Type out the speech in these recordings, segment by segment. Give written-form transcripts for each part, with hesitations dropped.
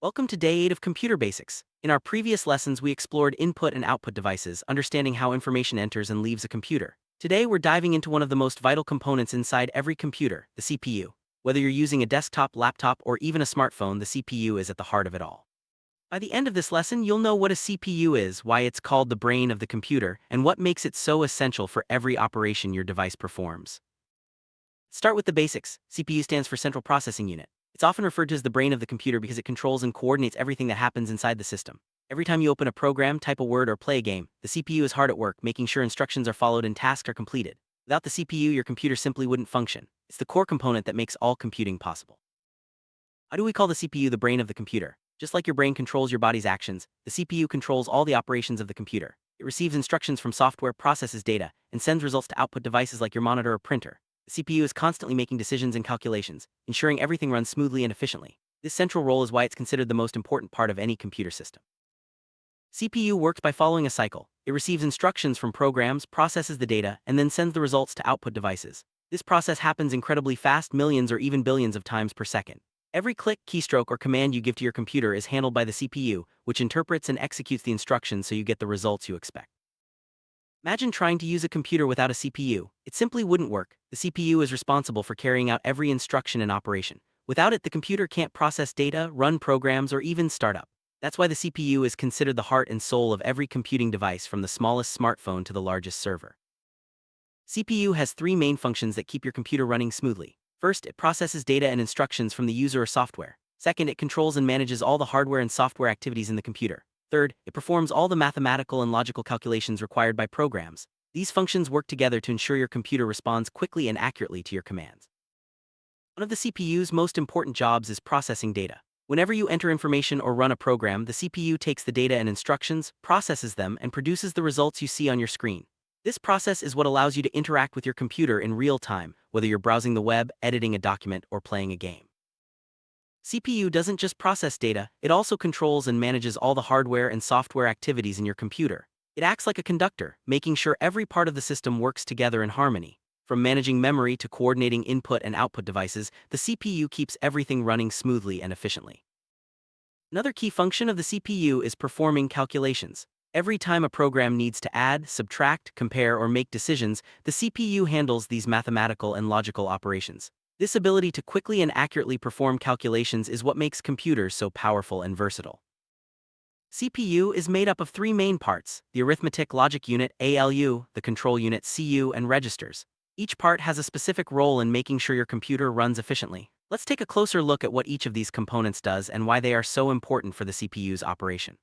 Welcome to Day 8 of Computer Basics. In our previous lessons, we explored input and output devices, understanding how information enters and leaves a computer. Today, we're diving into one of the most vital components inside every computer, the CPU. Whether you're using a desktop, laptop, or even a smartphone, the CPU is at the heart of it all. By the end of this lesson, you'll know what a CPU is, why it's called the brain of the computer, and what makes it so essential for every operation your device performs. Start with the basics. CPU stands for Central Processing Unit. It's often referred to as the brain of the computer because it controls and coordinates everything that happens inside the system. Every time you open a program, type a word, or play a game, the CPU is hard at work, making sure instructions are followed and tasks are completed. Without the CPU, your computer simply wouldn't function. It's the core component that makes all computing possible. Why do we call the CPU the brain of the computer? Just like your brain controls your body's actions, the CPU controls all the operations of the computer. It receives instructions from software, processes data, and sends results to output devices like your monitor or printer. The CPU is constantly making decisions and calculations, ensuring everything runs smoothly and efficiently. This central role is why it's considered the most important part of any computer system. CPU works by following a cycle. It receives instructions from programs, processes the data, and then sends the results to output devices. This process happens incredibly fast, millions or even billions of times per second. Every click, keystroke, or command you give to your computer is handled by the CPU, which interprets and executes the instructions so you get the results you expect. Imagine trying to use a computer without a CPU. It simply wouldn't work. The CPU is responsible for carrying out every instruction and operation. Without it, the computer can't process data, run programs, or even start up. That's why the CPU is considered the heart and soul of every computing device, from the smallest smartphone to the largest server. CPU has three main functions that keep your computer running smoothly. First, it processes data and instructions from the user or software. Second, it controls and manages all the hardware and software activities in the computer. Third, it performs all the mathematical and logical calculations required by programs. These functions work together to ensure your computer responds quickly and accurately to your commands. One of the CPU's most important jobs is processing data. Whenever you enter information or run a program, the CPU takes the data and instructions, processes them, and produces the results you see on your screen. This process is what allows you to interact with your computer in real time, whether you're browsing the web, editing a document, or playing a game. CPU doesn't just process data, it also controls and manages all the hardware and software activities in your computer. It acts like a conductor, making sure every part of the system works together in harmony. From managing memory to coordinating input and output devices, the CPU keeps everything running smoothly and efficiently. Another key function of the CPU is performing calculations. Every time a program needs to add, subtract, compare, or make decisions, the CPU handles these mathematical and logical operations. This ability to quickly and accurately perform calculations is what makes computers so powerful and versatile. CPU is made up of three main parts: the arithmetic logic unit, ALU, the control unit, CU, and registers. Each part has a specific role in making sure your computer runs efficiently. Let's take a closer look at what each of these components does and why they are so important for the CPU's operation.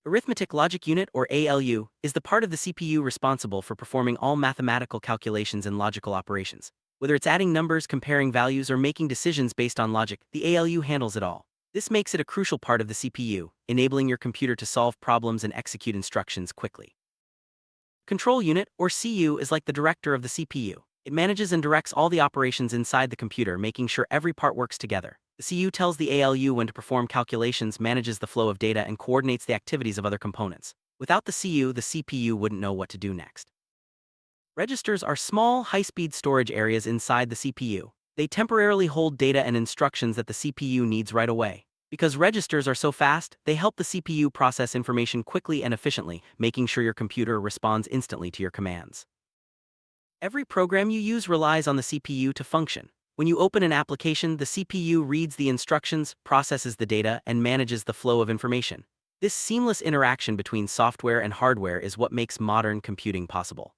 Arithmetic logic unit, or ALU, is the part of the CPU responsible for performing all mathematical calculations and logical operations. Whether it's adding numbers, comparing values, or making decisions based on logic, the ALU handles it all. This makes it a crucial part of the CPU, enabling your computer to solve problems and execute instructions quickly. Control unit, or CU, is like the director of the CPU. It manages and directs all the operations inside the computer, making sure every part works together. The CU tells the ALU when to perform calculations, manages the flow of data, and coordinates the activities of other components. Without the CU, the CPU wouldn't know what to do next. Registers are small, high-speed storage areas inside the CPU. They temporarily hold data and instructions that the CPU needs right away. Because registers are so fast, they help the CPU process information quickly and efficiently, making sure your computer responds instantly to your commands. Every program you use relies on the CPU to function. When you open an application, the CPU reads the instructions, processes the data, and manages the flow of information. This seamless interaction between software and hardware is what makes modern computing possible.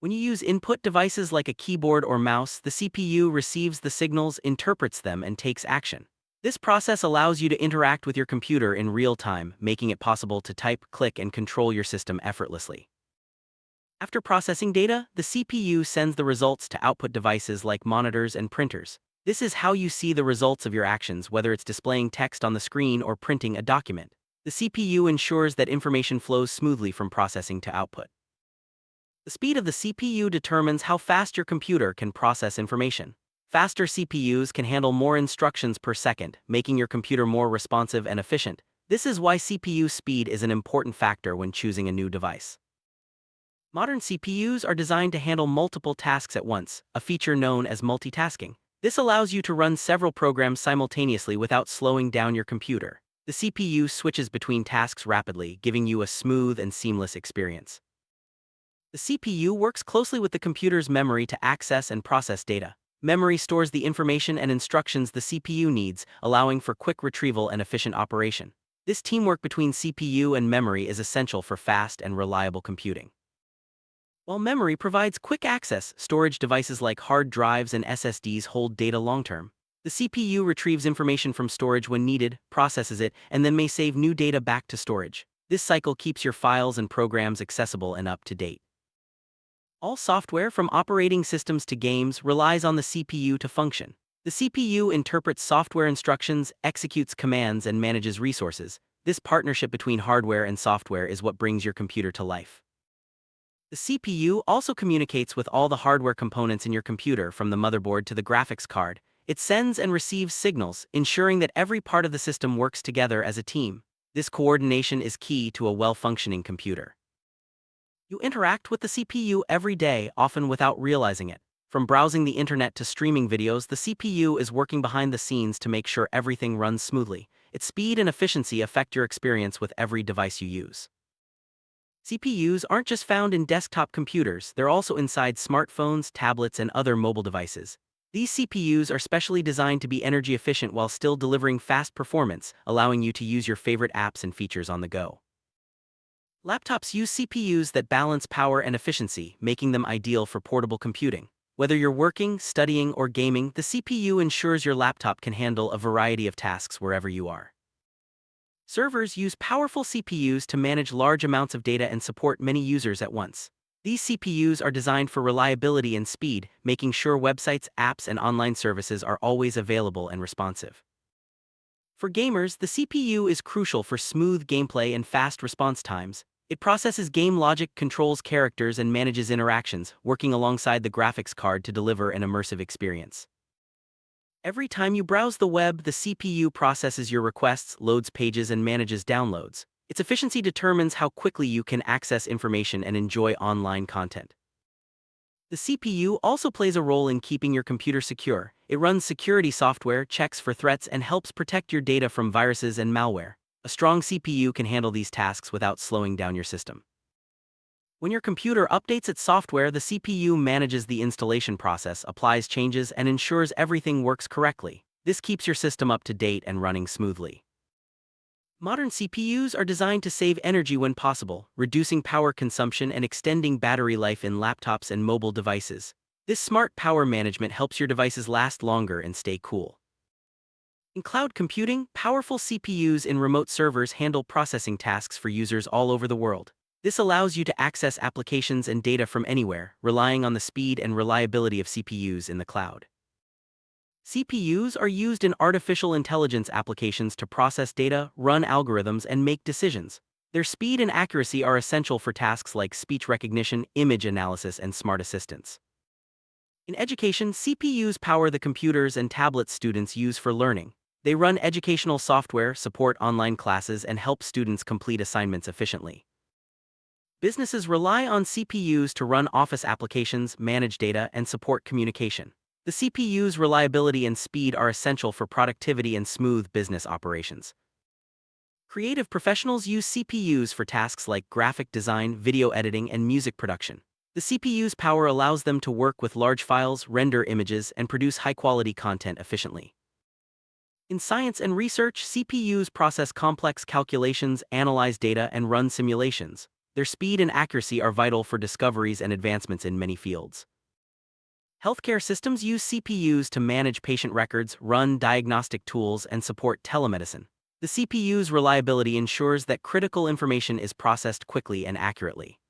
When you use input devices like a keyboard or mouse, the CPU receives the signals, interprets them, and takes action. This process allows you to interact with your computer in real time, making it possible to type, click, and control your system effortlessly. After processing data, the CPU sends the results to output devices like monitors and printers. This is how you see the results of your actions, whether it's displaying text on the screen or printing a document. The CPU ensures that information flows smoothly from processing to output. The speed of the CPU determines how fast your computer can process information. Faster CPUs can handle more instructions per second, making your computer more responsive and efficient. This is why CPU speed is an important factor when choosing a new device. Modern CPUs are designed to handle multiple tasks at once, a feature known as multitasking. This allows you to run several programs simultaneously without slowing down your computer. The CPU switches between tasks rapidly, giving you a smooth and seamless experience. The CPU works closely with the computer's memory to access and process data. Memory stores the information and instructions the CPU needs, allowing for quick retrieval and efficient operation. This teamwork between CPU and memory is essential for fast and reliable computing. While memory provides quick access, storage devices like hard drives and SSDs hold data long-term. The CPU retrieves information from storage when needed, processes it, and then may save new data back to storage. This cycle keeps your files and programs accessible and up to date. All software, from operating systems to games, relies on the CPU to function. The CPU interprets software instructions, executes commands, and manages resources. This partnership between hardware and software is what brings your computer to life. The CPU also communicates with all the hardware components in your computer, from the motherboard to the graphics card. It sends and receives signals, ensuring that every part of the system works together as a team. This coordination is key to a well-functioning computer. You interact with the CPU every day, often without realizing it. From browsing the internet to streaming videos, the CPU is working behind the scenes to make sure everything runs smoothly. Its speed and efficiency affect your experience with every device you use. CPUs aren't just found in desktop computers, they're also inside smartphones, tablets, and other mobile devices. These CPUs are specially designed to be energy efficient while still delivering fast performance, allowing you to use your favorite apps and features on the go. Laptops use CPUs that balance power and efficiency, making them ideal for portable computing. Whether you're working, studying, or gaming, the CPU ensures your laptop can handle a variety of tasks wherever you are. Servers use powerful CPUs to manage large amounts of data and support many users at once. These CPUs are designed for reliability and speed, making sure websites, apps, and online services are always available and responsive. For gamers, the CPU is crucial for smooth gameplay and fast response times. It processes game logic, controls characters, and manages interactions, working alongside the graphics card to deliver an immersive experience. Every time you browse the web, the CPU processes your requests, loads pages, and manages downloads. Its efficiency determines how quickly you can access information and enjoy online content. The CPU also plays a role in keeping your computer secure. It runs security software, checks for threats, and helps protect your data from viruses and malware. A strong CPU can handle these tasks without slowing down your system. When your computer updates its software, the CPU manages the installation process, applies changes, and ensures everything works correctly. This keeps your system up to date and running smoothly. Modern CPUs are designed to save energy when possible, reducing power consumption and extending battery life in laptops and mobile devices. This smart power management helps your devices last longer and stay cool. In cloud computing, powerful CPUs in remote servers handle processing tasks for users all over the world. This allows you to access applications and data from anywhere, relying on the speed and reliability of CPUs in the cloud. CPUs are used in artificial intelligence applications to process data, run algorithms, and make decisions. Their speed and accuracy are essential for tasks like speech recognition, image analysis, and smart assistants. In education, CPUs power the computers and tablets students use for learning. They run educational software, support online classes, and help students complete assignments efficiently. Businesses rely on CPUs to run office applications, manage data, and support communication. The CPU's reliability and speed are essential for productivity and smooth business operations. Creative professionals use CPUs for tasks like graphic design, video editing, and music production. The CPU's power allows them to work with large files, render images, and produce high-quality content efficiently. In science and research, CPUs process complex calculations, analyze data, and run simulations. Their speed and accuracy are vital for discoveries and advancements in many fields. Healthcare systems use CPUs to manage patient records, run diagnostic tools, and support telemedicine. The CPU's reliability ensures that critical information is processed quickly and accurately.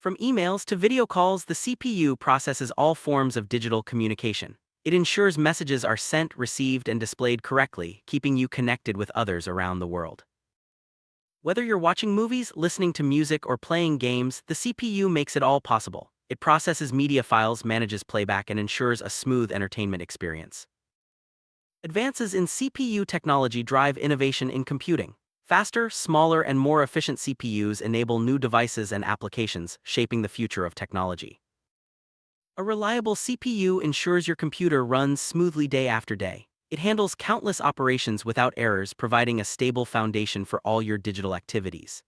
From emails to video calls, the CPU processes all forms of digital communication. It ensures messages are sent, received, and displayed correctly, keeping you connected with others around the world. Whether you're watching movies, listening to music, or playing games, the CPU makes it all possible. It processes media files, manages playback, and ensures a smooth entertainment experience. Advances in CPU technology drive innovation in computing. Faster, smaller, and more efficient CPUs enable new devices and applications, shaping the future of technology. A reliable CPU ensures your computer runs smoothly day after day. It handles countless operations without errors, providing a stable foundation for all your digital activities.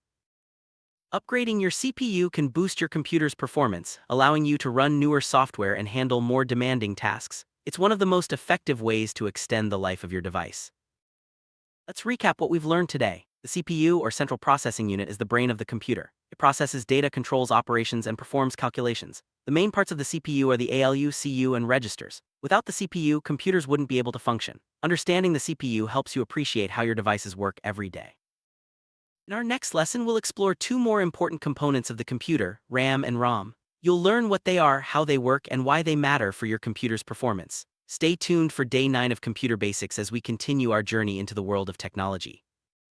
Upgrading your CPU can boost your computer's performance, allowing you to run newer software and handle more demanding tasks. It's one of the most effective ways to extend the life of your device. Let's recap what we've learned today. The CPU, or central processing unit, is the brain of the computer. It processes data, controls operations, and performs calculations. The main parts of the CPU are the ALU, CU, and registers. Without the CPU, computers wouldn't be able to function. Understanding the CPU helps you appreciate how your devices work every day. In our next lesson, we'll explore two more important components of the computer, RAM and ROM. You'll learn what they are, how they work, and why they matter for your computer's performance. Stay tuned for Day 9 of Computer Basics as we continue our journey into the world of technology.